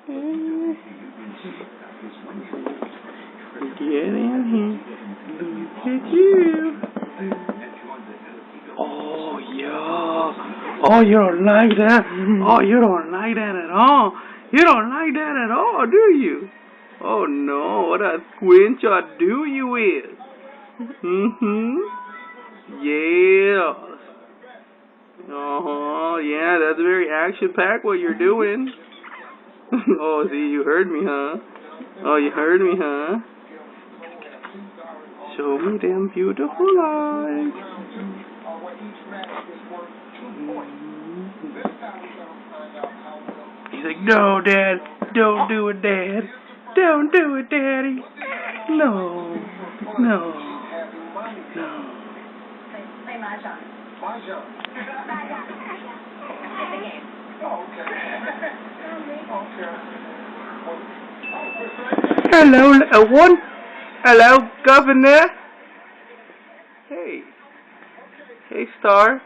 Get in here. Look at you. Oh, yeah. Oh, you don't like that? Oh, you don't like that at all. You don't like that at all, do you? Oh, no. What a screenshot do you is? Yeah. Yeah, that's very action-packed what you're doing. Oh, see, you heard me, huh? Oh, you heard me, huh? Show me them beautiful eyes. He's like, no, Dad, don't do it, Dad. Don't do it, Daddy. No, no, no. Hello, little one. Hello, Governor. Hey. Hey, Star.